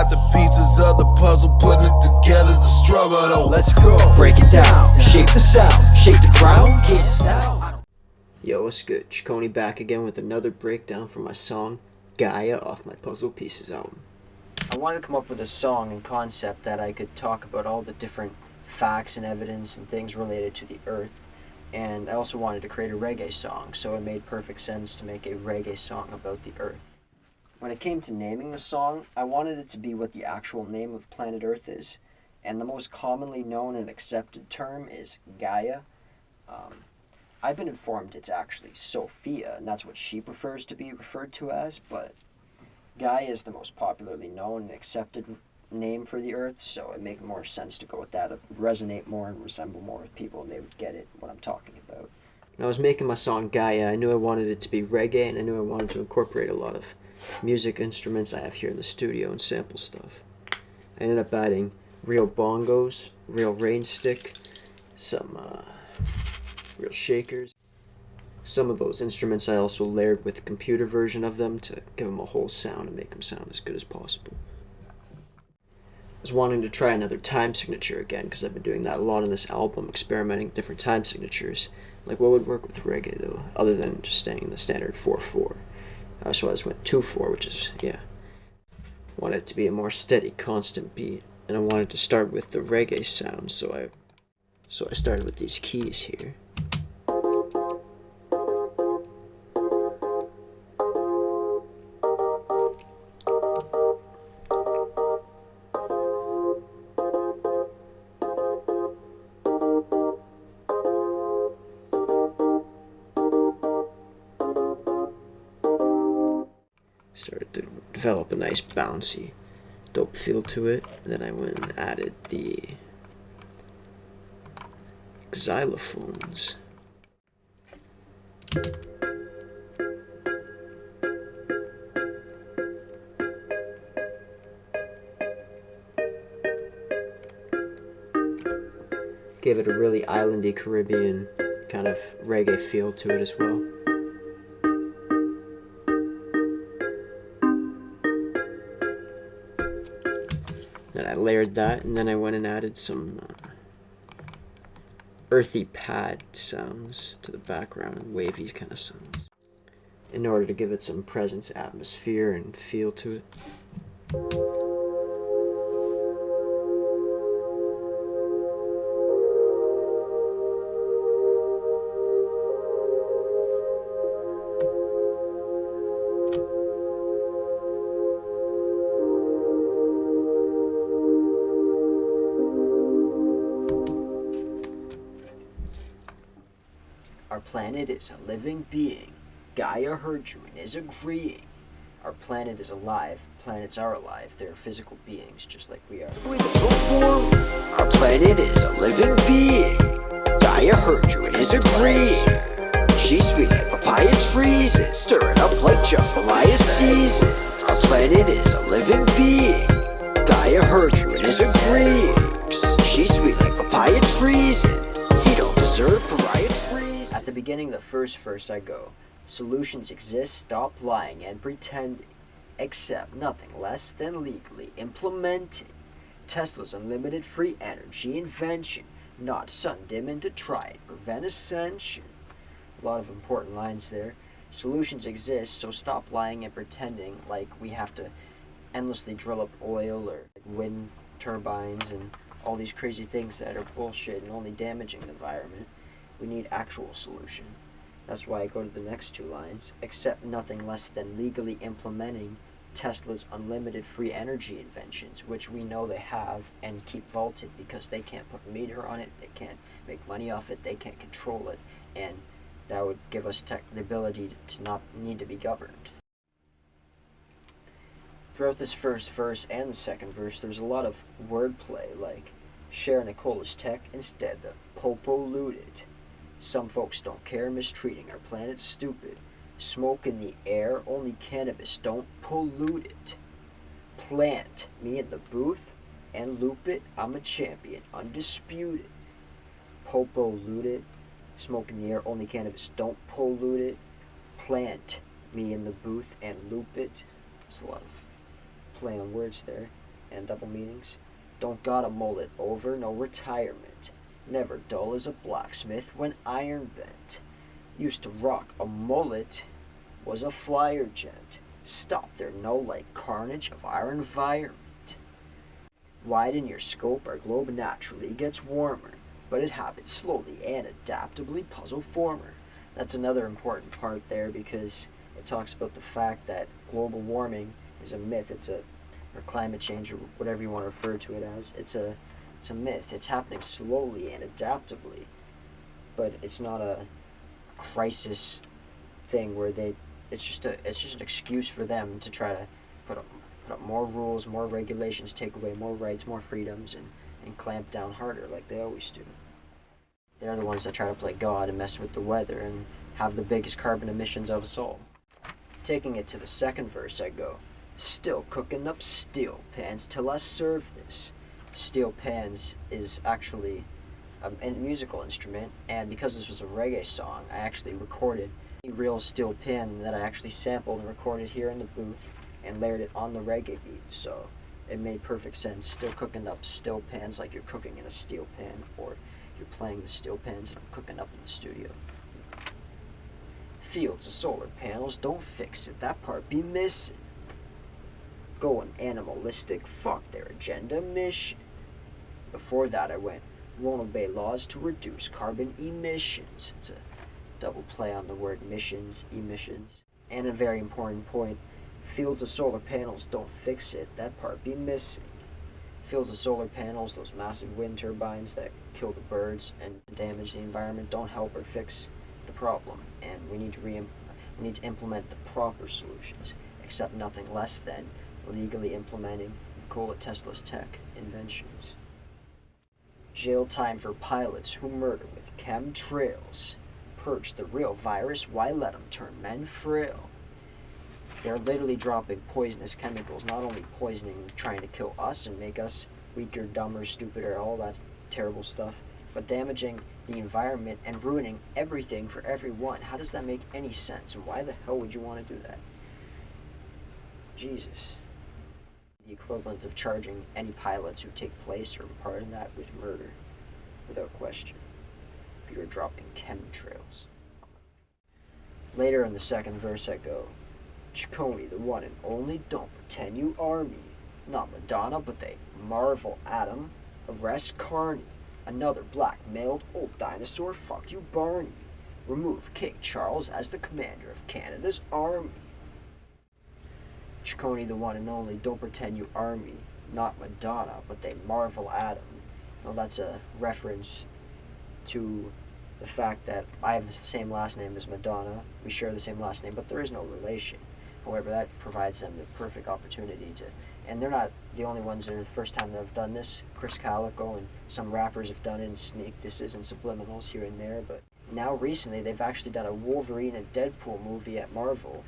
got the pieces of the puzzle, putting it together's a struggle though. Let's go. Break it down. Shake the sound. Shake the ground. Keep it down. Yo, what's good? Ciccone back again with another breakdown for my song Gaia off my Puzzle Pieces album. I wanted to come up with a song and concept that I could talk about all the different facts and evidence and things related to the earth. And I also wanted to create a reggae song, so it made perfect sense to make a reggae song about the earth. When it came to naming the song, I wanted it to be what the actual name of planet Earth is. And the most commonly known and accepted term is Gaia. I've been informed it's actually Sophia, and that's what she prefers to be referred to as, but Gaia is the most popularly known and accepted name for the Earth, so it makes more sense to go with that. It would resonate more and resemble more with people, and they would get it, what I'm talking about. When I was making my song Gaia, I knew I wanted it to be reggae, and I knew I wanted to incorporate a lot of music instruments I have here in the studio and sample stuff. I ended up adding real bongos, real rain stick, some real shakers. Some of those instruments I also layered with a computer version of them to give them a whole sound and make them sound as good as possible. I was wanting to try another time signature again because I've been doing that a lot on this album, experimenting with different time signatures. Like what would work with reggae though, other than just staying in the standard 4/4. So I just went 2/4, which is, wanted it to be a more steady, constant beat. And I wanted to start with the reggae sound, so I started with these keys here. Started to develop a nice bouncy, dope feel to it, and then I went and added the xylophones. Gave it a really islandy Caribbean kind of reggae feel to it as well. Then I layered that, and then I went and added some earthy pad sounds to the background and wavy kind of sounds in order to give it some presence, atmosphere, and feel to it. Our planet is a living being. Gaia heard you and is agreeing. Our planet is alive. Planets are alive. They're physical beings just like we are. Our planet is a living being. Gaia heard you and is agreeing. She's sweet like papaya trees and stirring up like jambalaya season. Our planet is a living being. Gaia heard you and is agreeing. She's sweet like papaya trees and he don't deserve pariah trees. At the beginning of the first verse I go, solutions exist, stop lying and pretending. Accept nothing less than legally implementing. Tesla's unlimited free energy invention. Not sun dimming to try it, prevent ascension. A lot of important lines there. Solutions exist, so stop lying and pretending like we have to endlessly drill up oil or wind turbines and all these crazy things that are bullshit and only damaging the environment. We need actual solution. That's why I go to the next two lines. Accept nothing less than legally implementing Tesla's unlimited free energy inventions, which we know they have and keep vaulted because they can't put a meter on it, they can't make money off it, they can't control it, and that would give us the ability to not need to be governed. Throughout this first verse and the second verse, there's a lot of wordplay, like share Nikola's tech instead of pollute. Some folks don't care, mistreating our planet stupid. Smoke in the air, only cannabis, don't pollute it. Plant me in the booth and loop it, I'm a champion, undisputed. Pollute, smoke in the air, only cannabis, don't pollute it. Plant me in the booth and loop it. There's a lot of play on words there. and double meanings. Don't got a mullet over, no retirement. Never dull as a blacksmith when iron bent. Used to rock a mullet, was a flyer gent. Stop there, no like carnage of our environment. Widen your scope, our globe naturally gets warmer, but it happens slowly and adaptably, puzzle former. That's another important part there, because it talks about the fact that global warming is a myth. Or climate change, or whatever you want to refer to it as. It's a myth. It's happening slowly and adaptably, but it's not a crisis thing where it's just an excuse for them to try to put up more rules, more regulations, take away more rights, more freedoms, and clamp down harder like they always do. They're the ones that try to play God and mess with the weather and have the biggest carbon emissions of us all. Taking it to the second verse, I go, still cooking up steel pans till I serve this. Steel pans is actually a musical instrument, and because this was a reggae song, I actually recorded a real steel pan that I actually sampled and recorded here in the booth and layered it on the reggae beat, so it made perfect sense. Still cooking up steel pans like you're cooking in a steel pan, or you're playing the steel pans and I'm cooking up in the studio. Fields of solar panels, don't fix it, that part be missing. Going animalistic, fuck their agenda mission. Before that I went, won't obey laws to reduce carbon emissions. It's a double play on the word missions, emissions. And a very important point, fields of solar panels don't fix it, that part be missing. Fields of solar panels, those massive wind turbines that kill the birds and damage the environment, don't help or fix the problem, and we need to implement the proper solutions, except nothing less than legally implementing Nikola Tesla's tech inventions. Jail time for pilots who murder with chemtrails. Purge the real virus, why let them turn men frail? They're literally dropping poisonous chemicals, not only poisoning, trying to kill us and make us weaker, dumber, stupider, all that terrible stuff, but damaging the environment and ruining everything for everyone. How does that make any sense? And why the hell would you want to do that? Jesus. The equivalent of charging any pilots who take place or part in that with murder, without question, if you were dropping chemtrails. Later in the second verse I go, Ciccone, the one and only, don't pretend you are me. Not Madonna, but they marvel at him. Arrest Carnage, another black-mailed old dinosaur, fuck you Barney. Remove King Charles as the commander of Canada's army. Ciccone, the one and only, don't pretend you are me. Not Madonna, but they marvel at him. Well, that's a reference to the fact that I have the same last name as Madonna. We share the same last name, but there is no relation. However, that provides them the perfect opportunity to, and they're not the only ones that are the first time that have done this. Chris Calico and some rappers have done it in sneak disses and subliminals here and there, but now recently they've actually done a Wolverine and Deadpool movie at Marvel,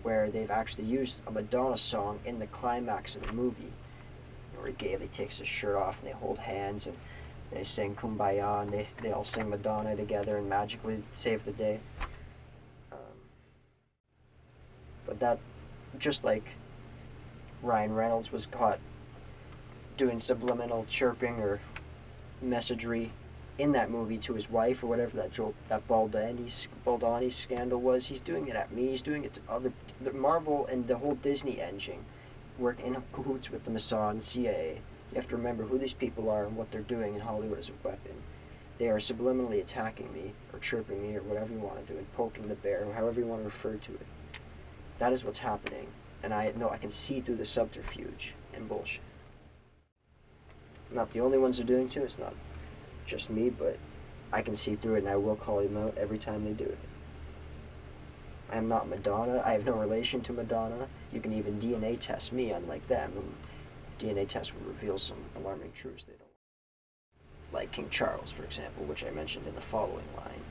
where they've actually used a Madonna song in the climax of the movie, where Gaia takes his shirt off and they hold hands and they sing Kumbaya and they all sing Madonna together and magically save the day. But that, just like Ryan Reynolds was caught doing subliminal chirping or messagery in that movie to his wife or whatever that Baldani scandal was, he's doing it at me, he's doing it to the Marvel and the whole Disney engine work in cahoots with the Mossad and CIA. You have to remember who these people are and what they're doing in Hollywood as a weapon. They are subliminally attacking me or chirping me or whatever you want to do and poking the bear or however you want to refer to it. That is what's happening, and I know I can see through the subterfuge and bullshit. Not the only ones are doing it, it's not just me, but I can see through it and I will call them out every time they do it. I am not Madonna, I have no relation to Madonna. You can even DNA test me, unlike them. DNA tests will reveal some alarming truths they don't. Like King Charles, for example, which I mentioned in the following line,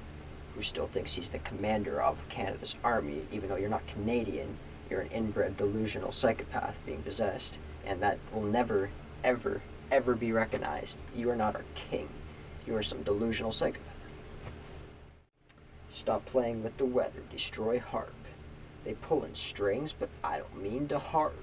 who still thinks he's the commander of Canada's army, even though you're not Canadian, you're an inbred delusional psychopath being possessed, and that will never, ever, ever be recognized. You are not our king. You are some delusional psychopath. Stop playing with the weather, destroy harp. They pullin' strings, but I don't mean to harp.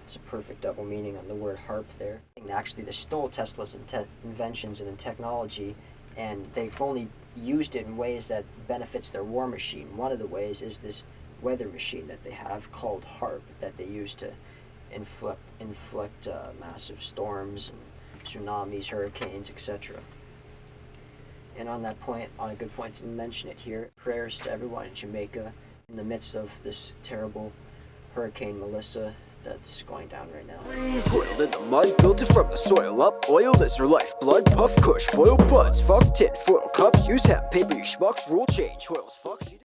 It's a perfect double meaning on the word harp there. And actually, they stole Tesla's inventions and technology, and they've only used it in ways that benefits their war machine. One of the ways is this weather machine that they have called HARP that they use to inflict massive storms and tsunamis, hurricanes, etc. And on that point, on a good point to mention it here, prayers to everyone in Jamaica in the midst of this terrible Hurricane Melissa that's going down right now. Toiled in the mud, built it from the soil up. Oiled as her lifeblood, puff kush, boiled buds, fuck tin, foil cups, use hemp, paper, you schmucks, rule change, oils, fuck.